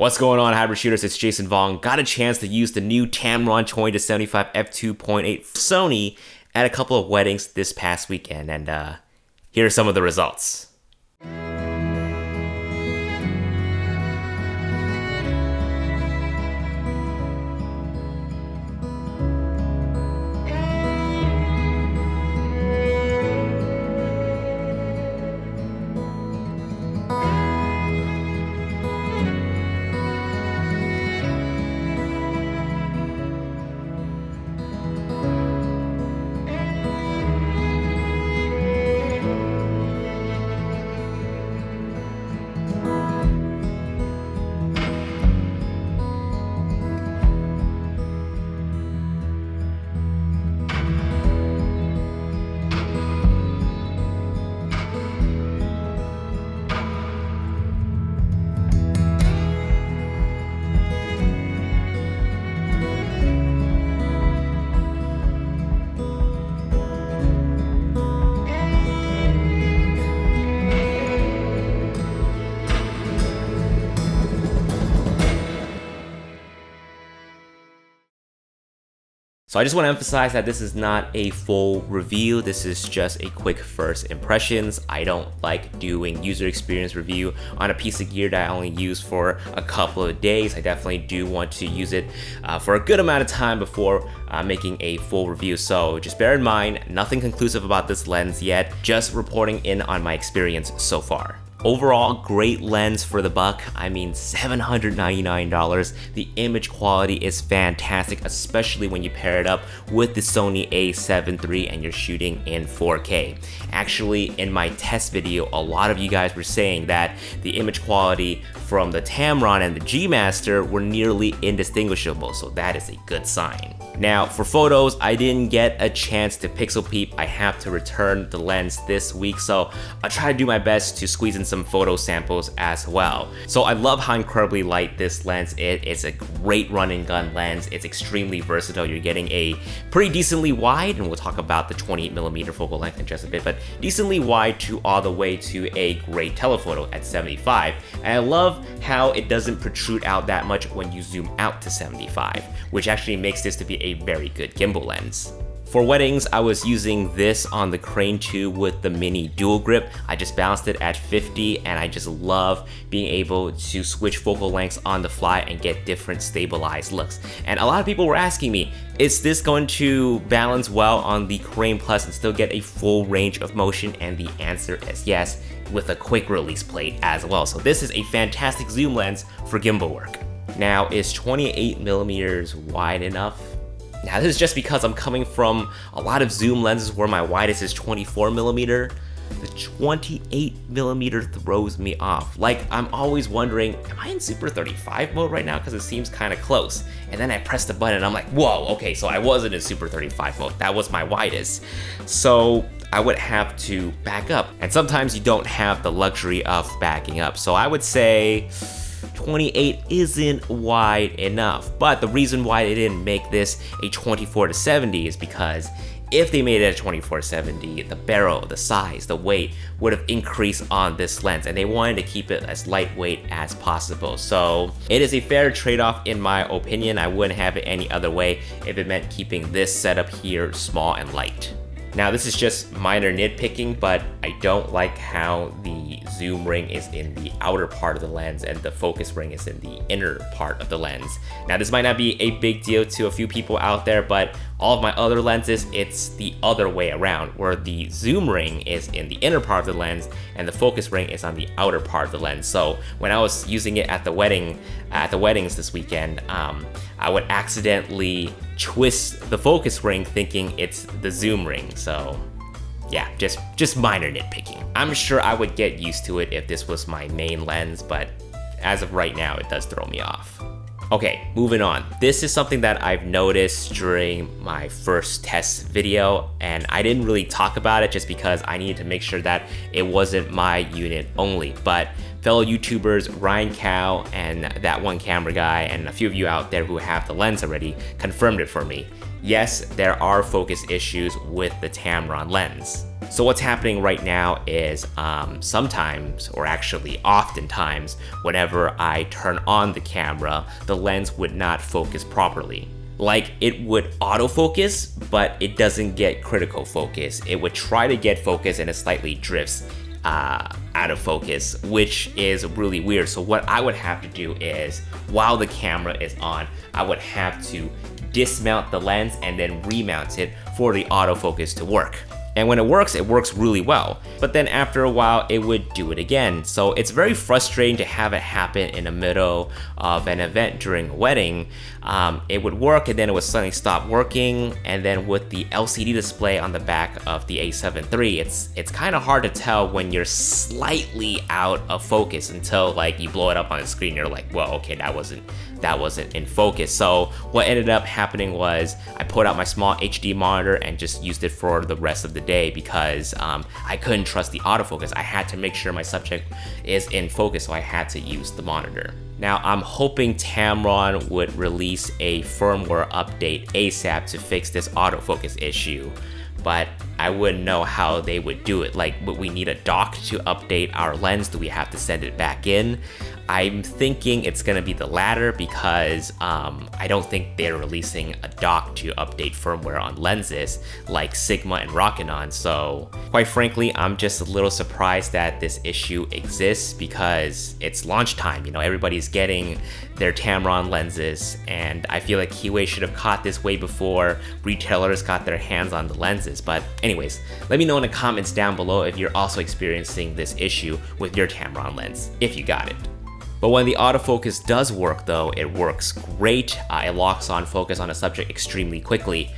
What's going on, hybrid shooters? It's Jason Vong. Got a chance to use the new Tamron 28-75mm f2.8 Sony at a couple of weddings this past weekend, and here are some of the results. So I just want to emphasize that this is not a full review. This is just a quick first impressions. I don't like doing user experience review on a piece of gear that I only use for a couple of days. I definitely do want to use it for a good amount of time before making a full review. So just bear in mind, nothing conclusive about this lens yet, just reporting in on my experience so far. Overall, great lens for the buck. I mean, $799. The image quality is fantastic, especially when you pair it up with the Sony a7 III and you're shooting in 4K. Actually, in my test video, a lot of you guys were saying that the image quality from the Tamron and the G Master were nearly indistinguishable, so that is a good sign. Now, for photos, I didn't get a chance to pixel peep. I have to return the lens this week, so I'll try to do my best to squeeze in some photo samples as well. So I love how incredibly light this lens is. It's a great run and gun lens. It's extremely versatile. You're getting a pretty decently wide, and we'll talk about the 28mm focal length in just a bit, but decently wide to all the way to a great telephoto at 75. And I love how it doesn't protrude out that much when you zoom out to 75, which actually makes this to be a very good gimbal lens. For weddings, I was using this on the Crane 2 with the mini dual grip. I just balanced it at 50, and I just love being able to switch focal lengths on the fly and get different stabilized looks. And a lot of people were asking me, is this going to balance well on the Crane Plus and still get a full range of motion? And the answer is yes, with a quick release plate as well. So this is a fantastic zoom lens for gimbal work. Now, is 28mm wide enough? Now, this is just because I'm coming from a lot of zoom lenses where my widest is 24mm. The 28mm throws me off. Like, I'm always wondering, am I in Super 35 mode right now? Because it seems kind of close. And then I press the button and I'm like, whoa, okay, so I wasn't in Super 35 mode. That was my widest. So I would have to back up. And sometimes you don't have the luxury of backing up. So I would say 28 isn't wide enough, but the reason why they didn't make this a 24-70 is because if they made it a 24-70, the barrel, the size, the weight would have increased on this lens, and they wanted to keep it as lightweight as possible. So it is a fair trade-off in my opinion. I wouldn't have it any other way if it meant keeping this setup here small and light. Now, this is just minor nitpicking, but I don't like how the zoom ring is in the outer part of the lens and the focus ring is in the inner part of the lens. Now, this might not be a big deal to a few people out there, but all of my other lenses, it's the other way around, where the zoom ring is in the inner part of the lens and the focus ring is on the outer part of the lens. So when I was using it at the weddings this weekend, I would accidentally twist the focus ring thinking it's the zoom ring. So yeah, just minor nitpicking. I'm sure I would get used to it if this was my main lens, but as of right now, it does throw me off. Okay, moving on. This is something that I've noticed during my first test video, and I didn't really talk about it just because I needed to make sure that it wasn't my unit only. But fellow YouTubers Ryan Cow and that one camera guy and a few of you out there who have the lens already confirmed it for me. Yes, there are focus issues with the Tamron lens. So what's happening right now is sometimes, or actually oftentimes, whenever I turn on the camera, the lens would not focus properly. Like, it would autofocus, but it doesn't get critical focus. It would try to get focus and it slightly drifts out of focus, which is really weird. So what I would have to do is, while the camera is on, I would have to dismount the lens and then remount it for the autofocus to work. And when it works really well. But then after a while, it would do it again. So it's very frustrating to have it happen in the middle of an event during a wedding. It would work and then it would suddenly stop working. And then with the LCD display on the back of the A7 III, it's kind of hard to tell when you're slightly out of focus until like you blow it up on the screen. You're like, well, okay, that wasn't in focus. So what ended up happening was I pulled out my small HD monitor and just used it for the rest of the day because I couldn't trust the autofocus. I had to make sure my subject is in focus, so I had to use the monitor. Now I'm hoping Tamron would release a firmware update ASAP to fix this autofocus issue, but I wouldn't know how they would do it. Like, would we need a dock to update our lens? Do we have to send it back in? I'm thinking it's gonna be the latter because I don't think they're releasing a dock to update firmware on lenses like Sigma and Rokinon. So quite frankly, I'm just a little surprised that this issue exists because it's launch time. You know, everybody's getting their Tamron lenses, and I feel like Keyway should have caught this way before retailers got their hands on the lenses. But anyways, let me know in the comments down below if you're also experiencing this issue with your Tamron lens, if you got it. But when the autofocus does work though, it works great. It locks on focus on a subject extremely quickly.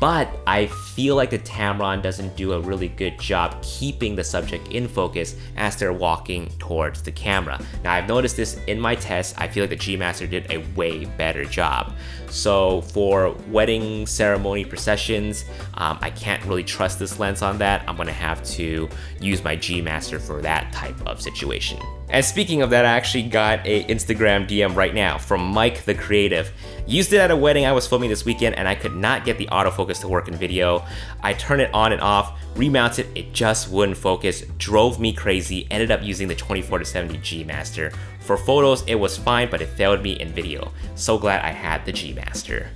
But I feel like the Tamron doesn't do a really good job keeping the subject in focus as they're walking towards the camera. Now I've noticed this in my tests. I feel like the G Master did a way better job. So for wedding ceremony processions, I can't really trust this lens on that. I'm gonna have to use my G Master for that type of situation. And speaking of that, I actually got a Instagram DM right now from Mike the Creative. Used it at a wedding I was filming this weekend and I could not get the autofocus to work in video. I turned it on and off, remounted, it just wouldn't focus, drove me crazy, ended up using the 24-70 G Master. For photos, it was fine, but it failed me in video. So glad I had the G Master.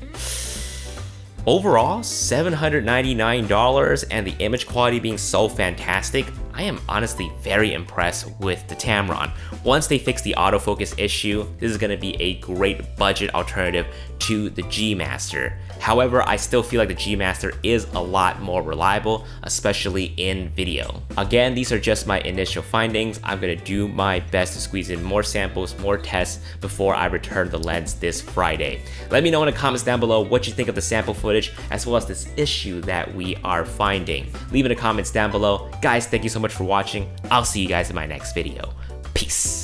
Overall, $799 and the image quality being so fantastic, I am honestly very impressed with the Tamron. Once they fix the autofocus issue, this is going to be a great budget alternative to the G Master. However, I still feel like the G Master is a lot more reliable, especially in video. Again, these are just my initial findings. I'm going to do my best to squeeze in more samples, more tests before I return the lens this Friday. Let me know in the comments down below what you think of the sample footage as well as this issue that we are finding. Leave in the comments down below. Guys, thank you so much for watching. I'll see you guys in my next video. Peace.